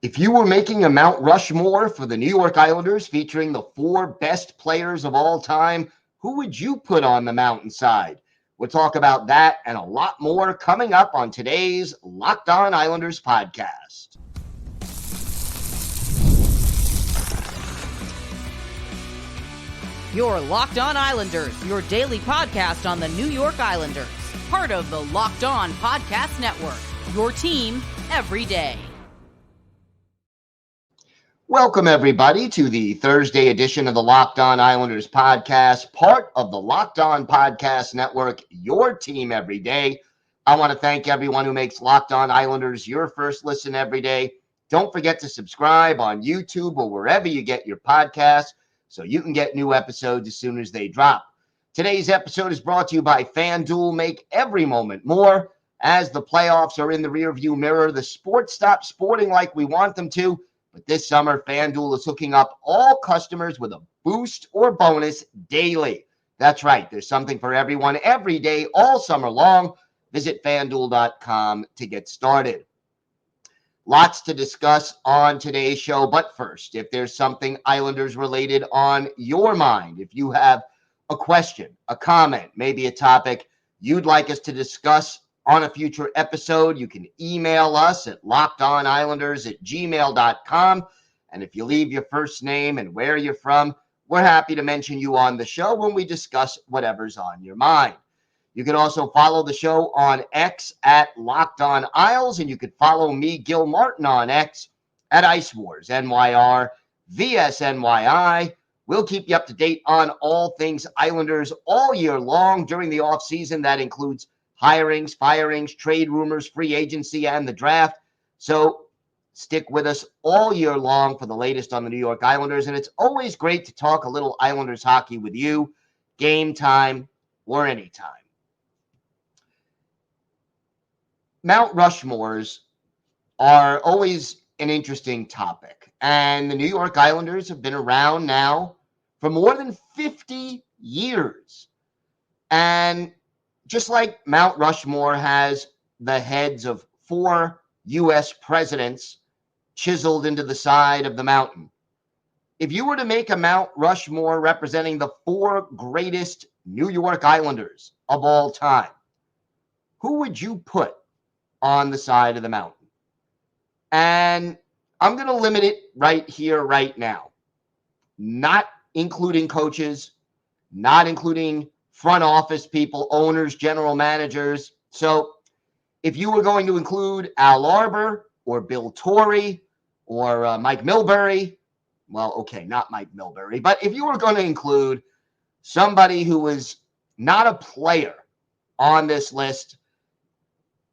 If you were making a Mount Rushmore for the New York Islanders featuring the 4 best players of all time, who would you put on the mountainside? We'll talk about that and a lot more coming up on today's Locked On Islanders podcast. Your Locked On Islanders, your daily podcast on the New York Islanders. Part of the Locked On Podcast Network, your team every day. Welcome, everybody, to the Thursday edition of the Locked On Islanders podcast, part of the Locked On Podcast Network, your team every day. I want to thank everyone who makes Locked On Islanders your first listen every day. Don't forget to subscribe on YouTube or wherever you get your podcasts so you can get new episodes as soon as they drop. Today's episode is brought to you by FanDuel. Make every moment more. As the playoffs are in the rearview mirror, the sports stop sporting like we want them to. But this summer, FanDuel is hooking up all customers with a boost or bonus daily. That's right. There's something for everyone every day, all summer long. Visit FanDuel.com to get started. Lots to discuss on today's show. But first, if there's something Islanders related on your mind, if you have a question, a comment, maybe a topic you'd like us to discuss on a future episode, you can email us at lockedonislanders@gmail.com. And if you leave your first name and where you're from, we're happy to mention you on the show when we discuss whatever's on your mind. You can also follow the show on X at Locked On Isles, and you can follow me, Gil Martin, on X at Ice Wars, NYR, VSNYI. We'll keep you up to date on all things Islanders all year long during the offseason. That includes hirings, firings, trade rumors, free agency, and the draft. So stick with us all year long for the latest on the New York Islanders. And it's always great to talk a little Islanders hockey with you, game time or anytime. Mount Rushmores are always an interesting topic. And the New York Islanders have been around now for more than 50 years. And just like Mount Rushmore has the heads of 4 U.S. presidents chiseled into the side of the mountain, if you were to make a Mount Rushmore representing the 4 greatest New York Islanders of all time, who would you put on the side of the mountain? And I'm going to limit it right here, right now. Not including coaches, not including front office people, owners, general managers. So if you were going to include Al Arbor or Bill Torrey or Mike Milbury, well, okay, not Mike Milbury, but if you were going to include somebody who was not a player on this list,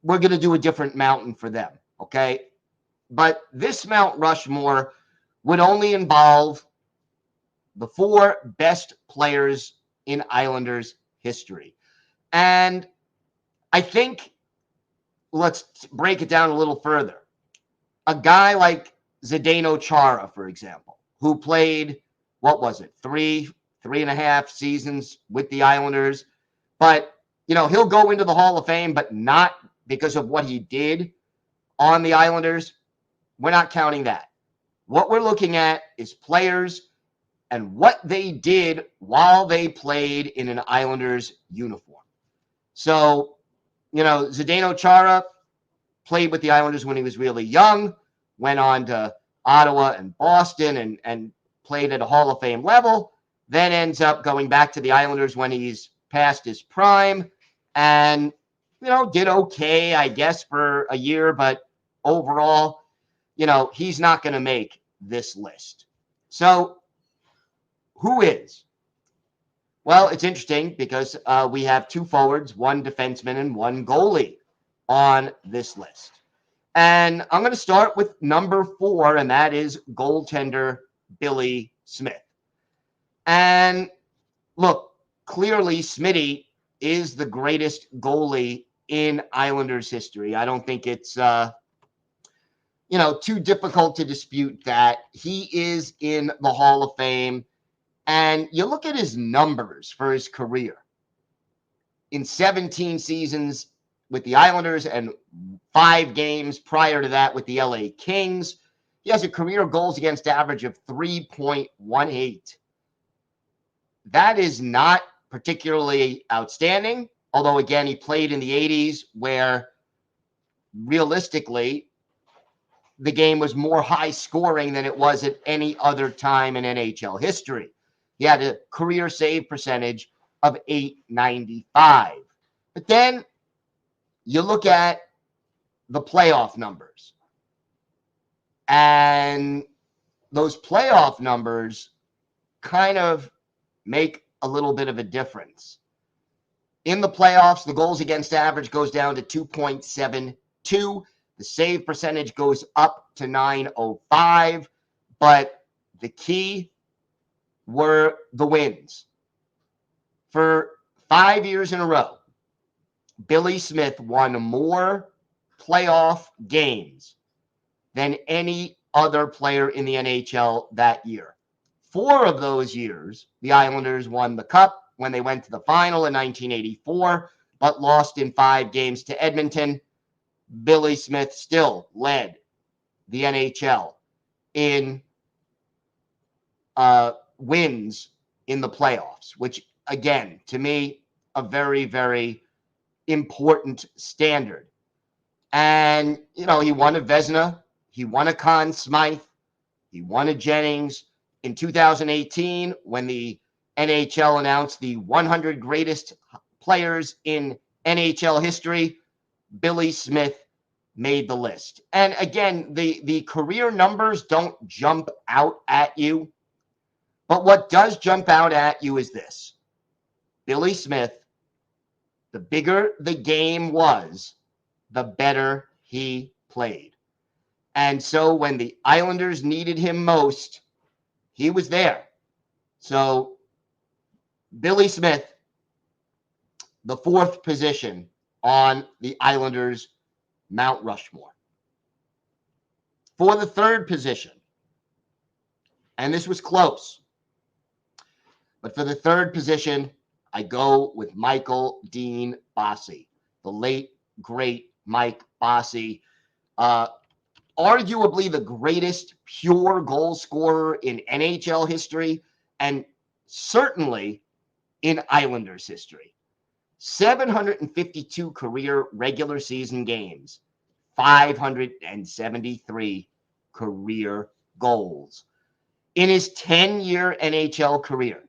we're going to do a different mountain for them, okay? But this Mount Rushmore would only involve the 4 best players in Islanders history. And I think, let's break it down a little further. A guy like Zdeno Chara, for example, who played, what was it, 3.5 seasons with the Islanders. But, he'll go into the Hall of Fame, but not because of what he did on the Islanders. We're not counting that. What we're looking at is players and what they did while they played in an Islanders uniform. So, Zdeno Chara played with the Islanders when he was really young, went on to Ottawa and Boston and played at a Hall of Fame level, then ends up going back to the Islanders when he's past his prime and, did okay, I guess, for a year, but overall, he's not going to make this list. So, who is? Well, it's interesting because we have 2 forwards, 1 defenseman, and 1 goalie on this list. And I'm going to start with number 4, and that is goaltender Billy Smith. And look, clearly Smitty is the greatest goalie in Islanders history. I don't think it's too difficult to dispute that. He is in the Hall of Fame. And you look at his numbers for his career. In 17 seasons with the Islanders and 5 games prior to that with the LA Kings, He has a career goals against average of 3.18. That is not particularly outstanding, although, again, he played in the 80s where realistically the game was more high scoring than it was at any other time in NHL history. He had a career save percentage of .895. But then you look at the playoff numbers, and those playoff numbers kind of make a little bit of a difference. In the playoffs, the goals against average goes down to 2.72. The save percentage goes up to .905. But the key were the wins. For 5 years in a row, Billy Smith won more playoff games than any other player in the NHL that year. 4 of those years, the Islanders won the Cup when they went to the final in 1984, but lost in 5 games to Edmonton. Billy Smith still led the NHL in wins in the playoffs, which, again, to me, a very, very important standard. And, he won a Vezina, he won a Conn Smythe, he won a Jennings. In 2018, when the NHL announced the 100 greatest players in NHL history, Billy Smith made the list. And again, the career numbers don't jump out at you, but what does jump out at you is this. Billy Smith, the bigger the game was, the better he played. And so when the Islanders needed him most, he was there. So Billy Smith, the 4th position on the Islanders' Mount Rushmore. For the 3rd position, and this was close, but for the 3rd position, I go with Michael Dean Bossy, the late, great Mike Bossy. Arguably the greatest pure goal scorer in NHL history, and certainly in Islanders history. 752 career regular season games, 573 career goals. In his 10-year NHL career,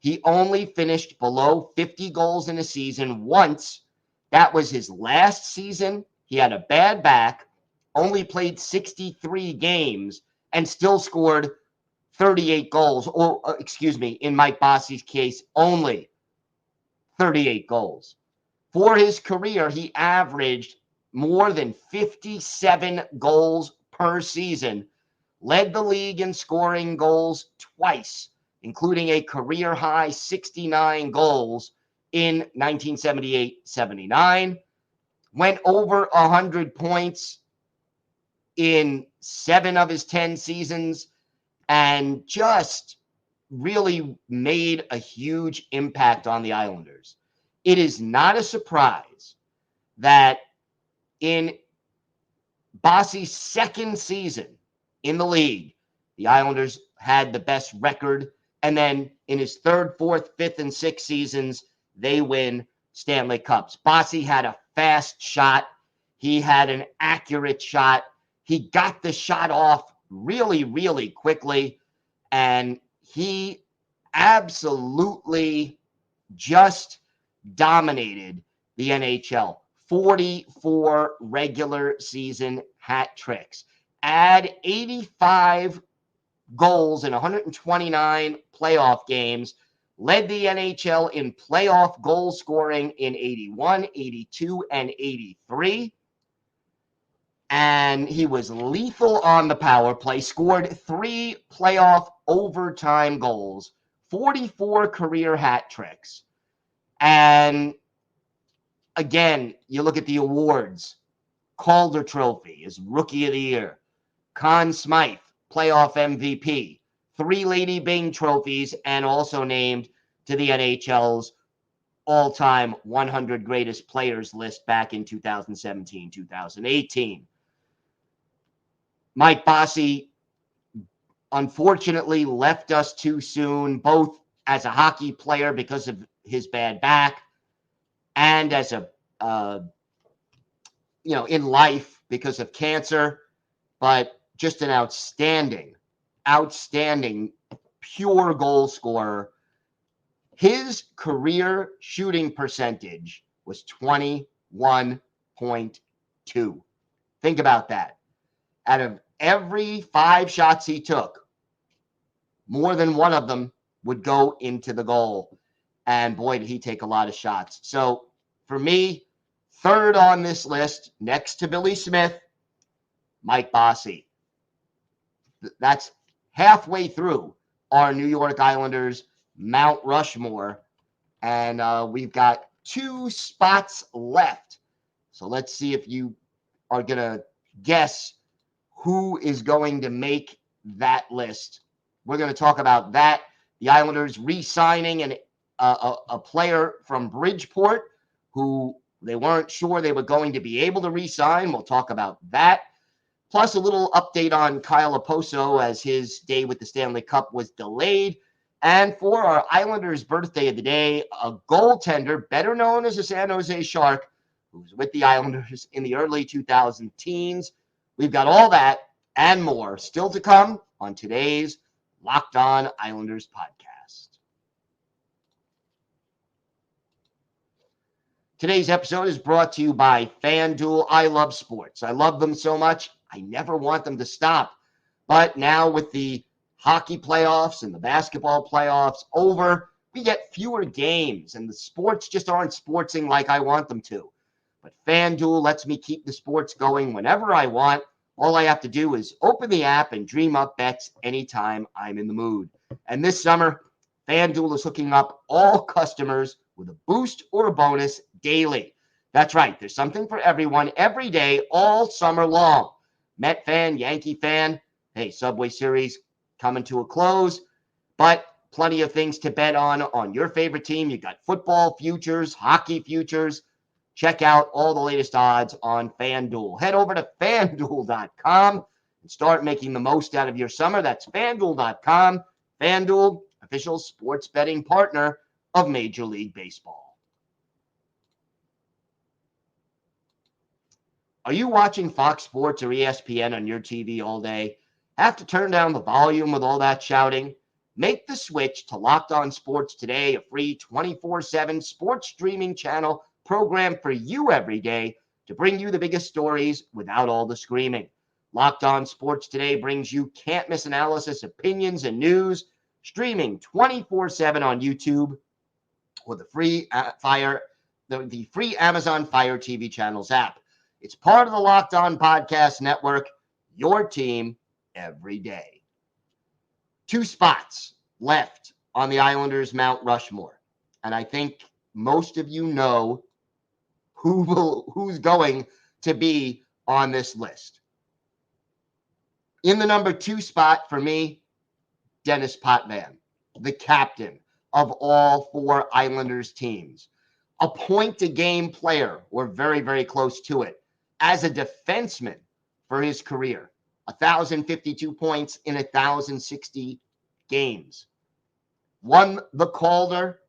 he only finished below 50 goals in a season once. That was his last season. He had a bad back, only played 63 games, and still scored 38 goals. Or, in Mike Bossy's case, only 38 goals. For his career, he averaged more than 57 goals per season, led the league in scoring goals twice, including a career-high 69 goals in 1978-79, went over 100 points in 7 of his 10 seasons, and just really made a huge impact on the Islanders. It is not a surprise that in Bossy's 2nd season in the league, the Islanders had the best record, and then in his 3rd, 4th, 5th, and 6th seasons, they win Stanley Cups. Bossy had a fast shot. He had an accurate shot. He got the shot off really, really quickly, and he absolutely just dominated the NHL. 44 regular season hat tricks. Add 85 goals in 129 playoff games. Led the NHL in playoff goal scoring in 81, 82, and 83. And he was lethal on the power play, scored 3 playoff overtime goals, 44 career hat tricks. And again, you look at the awards. Calder Trophy is Rookie of the Year. Conn Smythe, Playoff MVP. 3 Lady Byng trophies, and also named to the NHL's all-time 100 greatest players list back in 2017-2018. Mike Bossy unfortunately left us too soon, both as a hockey player because of his bad back and as a, in life because of cancer, but just an outstanding, pure goal scorer. His career shooting percentage was 21.2. Think about that. Out of every 5 shots he took, more than one of them would go into the goal. And boy, did he take a lot of shots. So for me, third on this list, next to Billy Smith, Mike Bossy. That's halfway through our New York Islanders Mount Rushmore. And we've got 2 spots left. So let's see if you are going to guess who is going to make that list. We're going to talk about that. The Islanders re-signing a player from Bridgeport who they weren't sure they were going to be able to re-sign. We'll talk about that. Plus a little update on Kyle Okposo as his day with the Stanley Cup was delayed. And for our Islanders' birthday of the day, a goaltender, better known as a San Jose Shark, who's with the Islanders in the early 2000 teens. We've got all that and more still to come on today's Locked On Islanders podcast. Today's episode is brought to you by FanDuel. I love sports. I love them so much, I never want them to stop. But now with the hockey playoffs and the basketball playoffs over, we get fewer games, and the sports just aren't sportsing like I want them to. But FanDuel lets me keep the sports going whenever I want. All I have to do is open the app and dream up bets anytime I'm in the mood. And this summer, FanDuel is hooking up all customers with a boost or a bonus daily. That's right. There's something for everyone every day, all summer long. Met fan, Yankee fan. Hey, Subway Series coming to a close, but plenty of things to bet on your favorite team. You got football futures, hockey futures. Check out all the latest odds on FanDuel. Head over to FanDuel.com and start making the most out of your summer. That's FanDuel.com. FanDuel, official sports betting partner of Major League Baseball. Are you watching Fox Sports or ESPN on your TV all day? Have to turn down the volume with all that shouting? Make the switch to Locked On Sports Today, a free 24/7 sports streaming channel programmed for you every day to bring you the biggest stories without all the screaming. Locked On Sports Today brings you can't-miss analysis, opinions, and news, streaming 24/7 on YouTube with the free free Amazon Fire TV channels app. It's part of the Locked On Podcast Network, your team every day. 2 spots left on the Islanders Mount Rushmore. And I think most of you know who's going to be on this list. In the number 2 spot for me, Dennis Potvin, the captain of all 4 Islanders teams. A point-a-game player, or very, very close to it, as a defenseman for his career. 1,052 points in 1,060 games. Won the Calder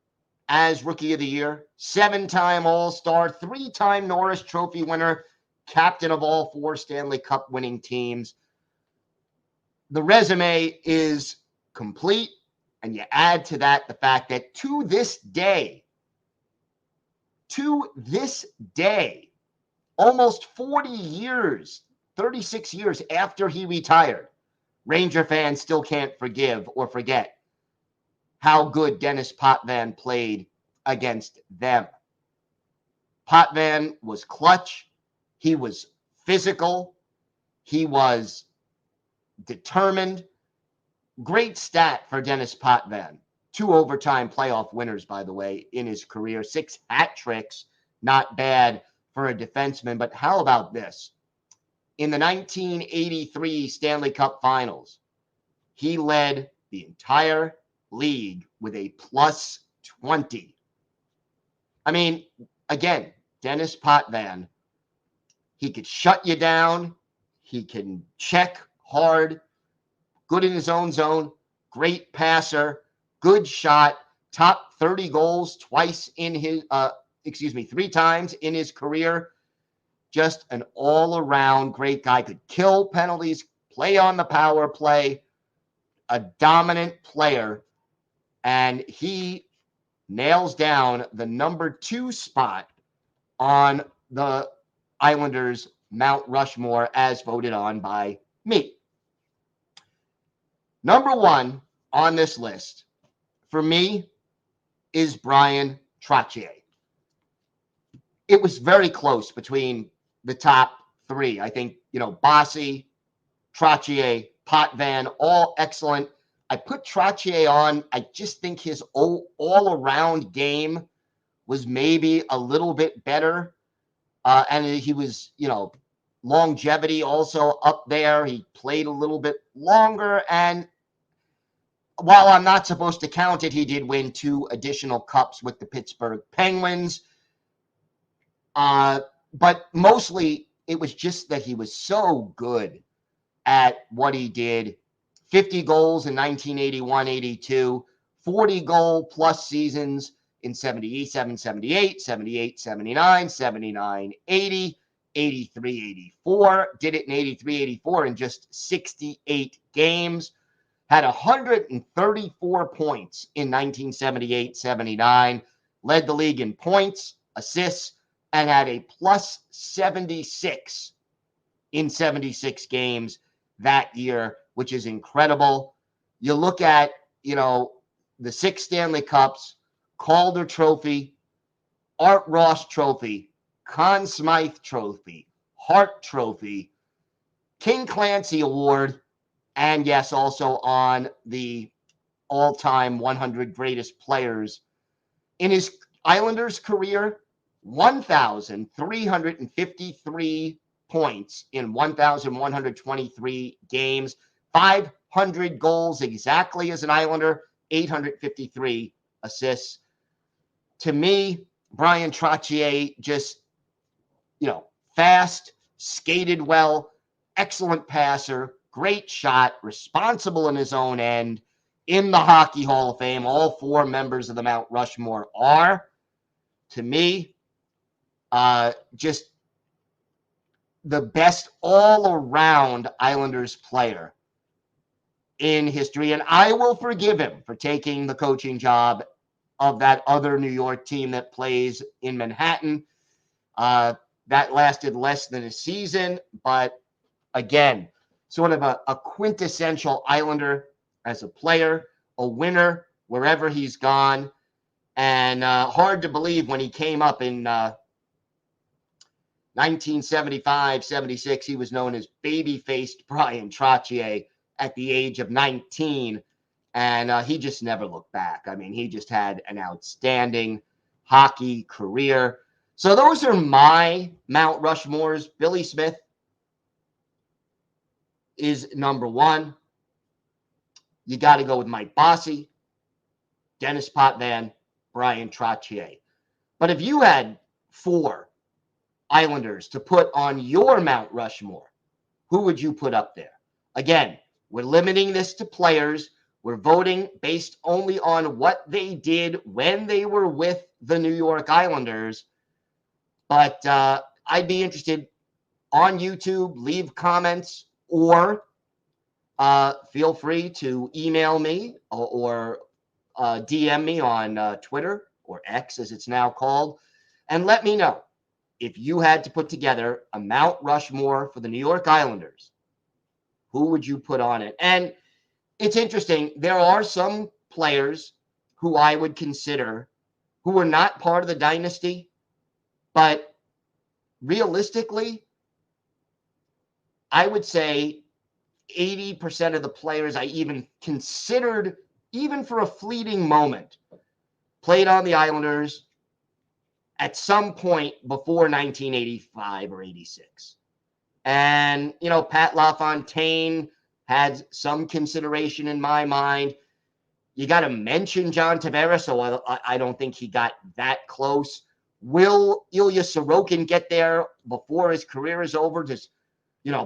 as Rookie of the Year, 7-time All-Star, 3-time Norris Trophy winner, captain of all 4 Stanley Cup winning teams. The resume is complete, and you add to that the fact that to this day, almost 40 years, 36 years after he retired, Ranger fans still can't forgive or forget how good Dennis Potvin played against them. Potvin was clutch. He was physical. He was determined. Great stat for Dennis Potvin. 2 overtime playoff winners, by the way, in his career. 6 hat tricks. Not bad for a defenseman. But how about this? In the 1983 Stanley Cup Finals, he led the entire league with a plus 20. I mean, again, Dennis Potvin, he could shut you down. He can check hard. good in his own zone, great passer, good shot, top 30 goals twice in his, 3 times in his career. Just an all-around great guy. Could kill penalties, play on the power play, a dominant player, and he nails down the number 2 spot on the Islanders' Mount Rushmore as voted on by me. Number 1 on this list for me is Bryan Trottier. It was very close between the top 3. I think, Bossy, Trottier, Potvin, all excellent. I put Trottier on. I just think his all-around game was maybe a little bit better. And he was, longevity also up there. He played a little bit longer. And while I'm not supposed to count it, he did win 2 additional cups with the Pittsburgh Penguins. But mostly it was just that he was so good at what he did. 50 goals in 1981-82, 40-goal plus seasons in 77-78, 78-79, 79-80, 83-84. Did it in 83-84 in just 68 games. Had 134 points in 1978-79. Led the league in points, assists, and had a plus 76 in 76 games that year, which is incredible. You look at, the 6 Stanley Cups, Calder Trophy, Art Ross Trophy, Conn Smythe Trophy, Hart Trophy, King Clancy Award, and yes, also on the all-time 100 greatest players. In his Islanders career, 1,353 points in 1,123 games, 500 goals exactly as an Islander, 853 assists. To me, Bryan Trottier just, fast, skated well, excellent passer, great shot, responsible in his own end, in the Hockey Hall of Fame. All 4 members of the Mount Rushmore are. To me, just the best all-around Islanders player in history. And I will forgive him for taking the coaching job of that other New York team that plays in Manhattan. That lasted less than a season, but again, sort of a quintessential Islander as a player, a winner wherever he's gone. And hard to believe when he came up in 1975-76, he was known as baby-faced Bryan Trottier at the age of 19. And he just never looked back. I mean, he just had an outstanding hockey career. So those are my Mount Rushmores. Billy Smith is number 1. You got to go with Mike Bossy, Dennis Potvin, Bryan Trottier. But if you had 4 Islanders to put on your Mount Rushmore, who would you put up there? Again, we're limiting this to players. We're voting based only on what they did when they were with the New York Islanders. But I'd be interested on YouTube. Leave comments or feel free to email me or DM me on Twitter or X as it's now called, and let me know if you had to put together a Mount Rushmore for the New York Islanders, who would you put on it? And it's interesting. There are some players who I would consider who were not part of the dynasty, but realistically, I would say 80% of the players I even considered, even for a fleeting moment, played on the Islanders at some point before 1985 or 86. And, Pat LaFontaine had some consideration in my mind. You got to mention John Tavares, so I don't think he got that close. Will Ilya Sorokin get there before his career is over? Does,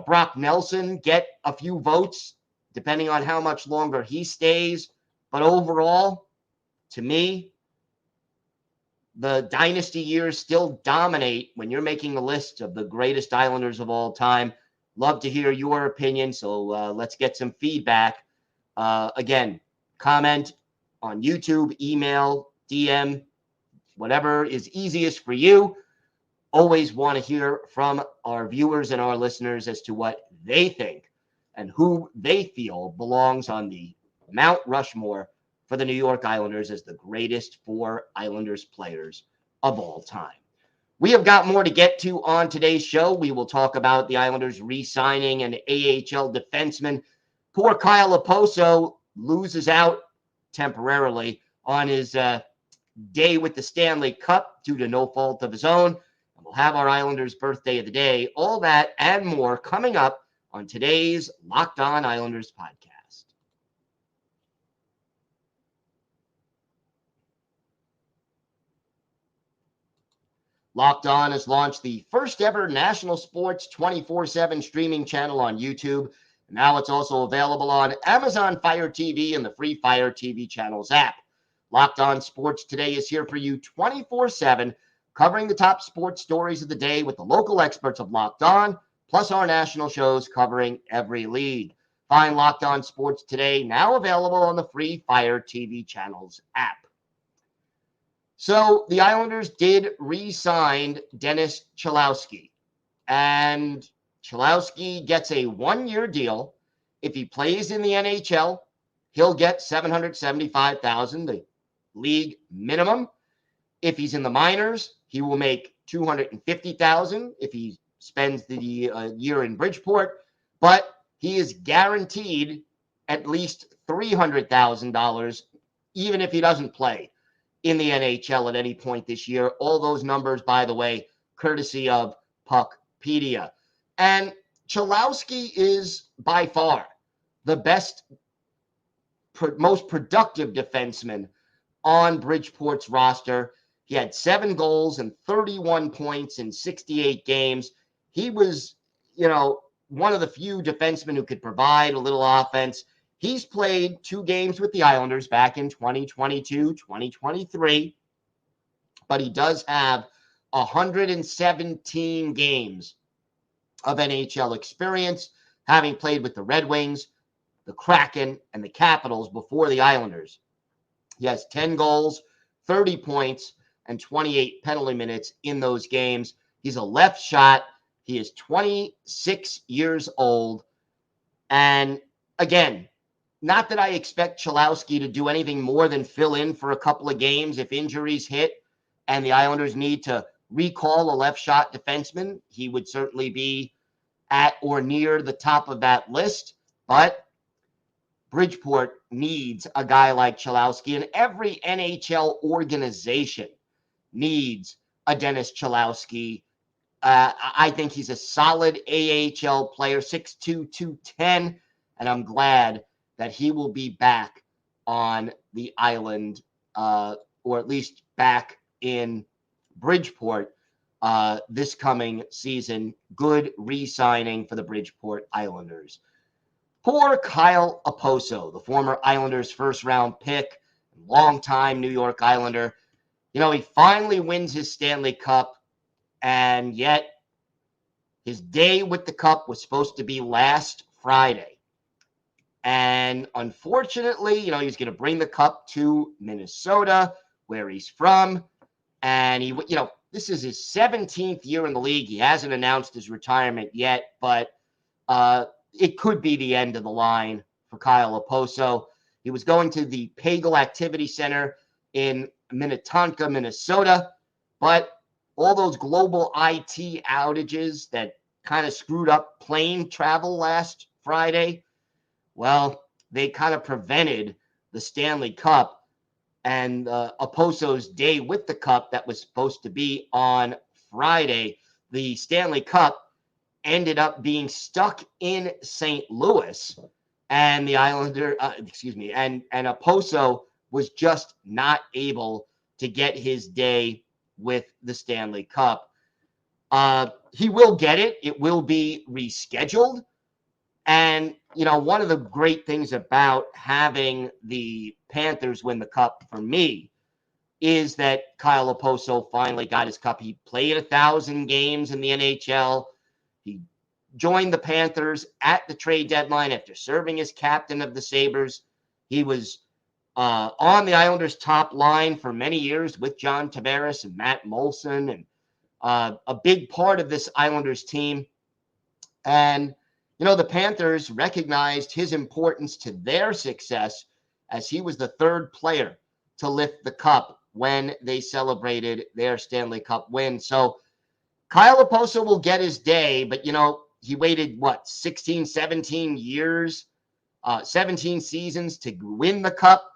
Brock Nelson get a few votes depending on how much longer he stays. But overall, to me, the dynasty years still dominate when you're making a list of the greatest Islanders of all time. Love to hear your opinion, so let's get some feedback. Again, comment on YouTube, email, DM, whatever is easiest for you. Always want to hear from our viewers and our listeners as to what they think and who they feel belongs on the Mount Rushmore for the New York Islanders as the greatest 4 Islanders players of all time. We have got more to get to on today's show. We will talk about the Islanders re-signing an AHL defenseman. Poor Kyle Okposo loses out temporarily on his day with the Stanley Cup due to no fault of his own. And we'll have our Islanders birthday of the day. All that and more coming up on today's Locked On Islanders podcast. Locked On has launched the first ever national sports 24/7 streaming channel on YouTube. Now it's also available on Amazon Fire TV and the free Fire TV channels app. Locked On Sports Today is here for you 24/7, covering the top sports stories of the day with the local experts of Locked On, plus our national shows covering every league. Find Locked On Sports Today now available on the free Fire TV channels app. So the Islanders did re-sign Dennis Cholowski, and Cholowski gets a 1-year deal. If he plays in the NHL, he'll get $775,000, the league minimum. If he's in the minors, he will make $250,000 if he spends the year in Bridgeport, but he is guaranteed at least $300,000 even if he doesn't play in the NHL at any point this year. All those numbers, by the way, courtesy of Puckpedia. And Cholowski is by far the best, most productive defenseman on Bridgeport's roster. He had 7 goals and 31 points in 68 games. He was, one of the few defensemen who could provide a little offense. He's played 2 games with the Islanders back in 2022, 2023, but he does have 117 games of NHL experience, having played with the Red Wings, the Kraken, and the Capitals before the Islanders. He has 10 goals, 30 points, and 28 penalty minutes in those games. He's a left shot. He is 26 years old. And again, not that I expect Cholowski to do anything more than fill in for a couple of games if injuries hit and the Islanders need to recall a left shot defenseman. He would certainly be at or near the top of that list. But Bridgeport needs a guy like Cholowski, and every NHL organization needs a Dennis Cholowski. I think he's a solid AHL player, 6'2", 210, and I'm glad that he will be back on the island, or at least back in Bridgeport this coming season. Good re-signing for the Bridgeport Islanders. Poor Kyle Okposo, the former Islanders first-round pick, longtime New York Islander. He finally wins his Stanley Cup, and yet his day with the Cup was supposed to be last Friday. And unfortunately, he's going to bring the Cup to Minnesota, where he's from. And this is his 17th year in the league. He hasn't announced his retirement yet, but it could be the end of the line for Kyle Okposo. He was going to the Pagel Activity Center in Minnetonka, Minnesota, but all those global IT outages that kind of screwed up plane travel last Friday, well, they kind of prevented the Stanley Cup and Okposo's day with the Cup that was supposed to be on Friday. The Stanley Cup ended up being stuck in St. Louis, and the Islander, and Okposo was just not able to get his day with the Stanley Cup. He will get it. It will be rescheduled. And, one of the great things about having the Panthers win the Cup for me is that Kyle Okposo finally got his Cup. He played 1,000 games in the NHL. He joined the Panthers at the trade deadline after serving as captain of the Sabres. He was on the Islanders' top line for many years with John Tavares and Matt Molson, and a big part of this Islanders team. And, the Panthers recognized his importance to their success as he was the third player to lift the cup when they celebrated their Stanley Cup win. So Kyle Okposo will get his day, but, he waited, 16, 17 years, 17 seasons to win the cup.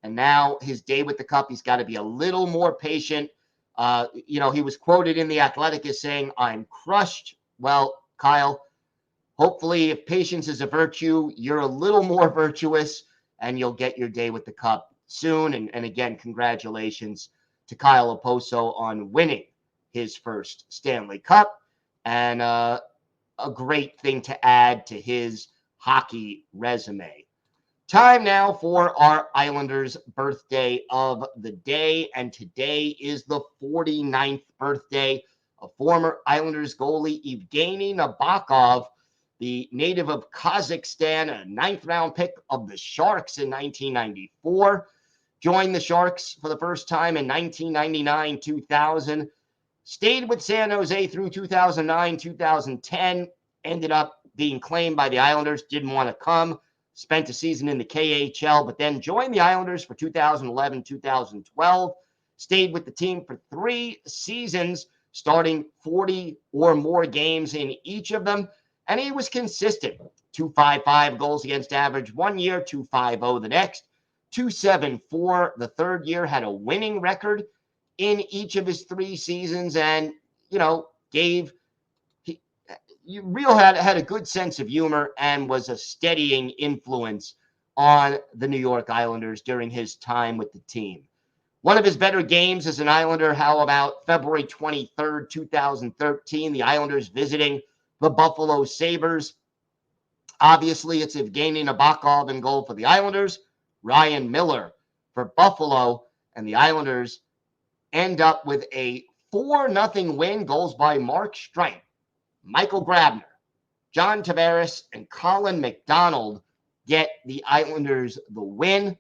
And now his day with the cup, he's got to be a little more patient. He was quoted in The Athletic as saying, "I'm crushed." Well, Kyle, hopefully if patience is a virtue, you're a little more virtuous and you'll get your day with the cup soon. And again, congratulations to Kyle Okposo on winning his first Stanley Cup, and a great thing to add to his hockey resume. Time now for our Islanders' birthday of the day, and today is the 49th birthday of former Islanders goalie Evgeny Nabokov, the native of Kazakhstan, a ninth-round pick of the Sharks in 1994. Joined the Sharks for the first time in 1999-2000. Stayed with San Jose through 2009, 2010. Ended up being claimed by the Islanders. Didn't want to come. Spent a season in the KHL, but then joined the Islanders for 2011, 2012. Stayed with the team for 3 seasons, starting 40 or more games in each of them. And he was consistent. 2.55 goals against average one year, 2.50 the next, 2.74 the third year. Had a winning record in each of his 3 seasons, and had a good sense of humor and was a steadying influence on the New York Islanders during his time with the team. One of his better games as an Islander, how about February 23rd, 2013, the Islanders visiting the Buffalo Sabres. Obviously, it's Evgeny Nabokov in goal for the Islanders, Ryan Miller for Buffalo, and the Islanders end up with a 4-0 win. Goals by Mark Streit, Michael Grabner, John Tavares, and Colin McDonald get the Islanders the win.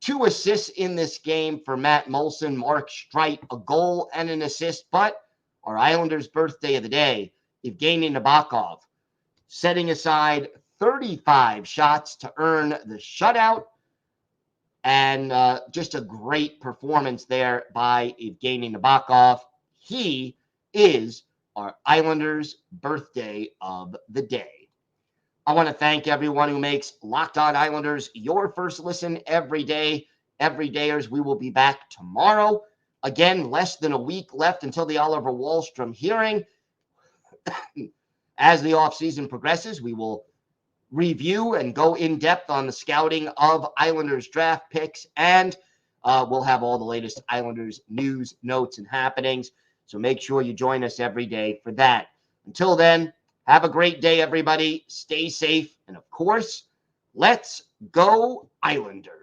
2 assists in this game for Matt Molson, Mark Streit, a goal and an assist. But our Islanders' birthday of the day, Evgeny Nabokov, setting aside 35 shots to earn the shutout. And just a great performance there by Evgeny Nabokov. He is our Islanders' birthday of the day. I want to thank everyone who makes Locked On Islanders your first listen every day. Everydayers, we will be back tomorrow. Again, less than a week left until the Oliver Wahlstrom hearing. As the offseason progresses, we will review and go in depth on the scouting of Islanders draft picks, and we'll have all the latest Islanders news, notes, and happenings. So make sure you join us every day for that. Until then, have a great day, everybody. Stay safe. And of course, let's go Islanders.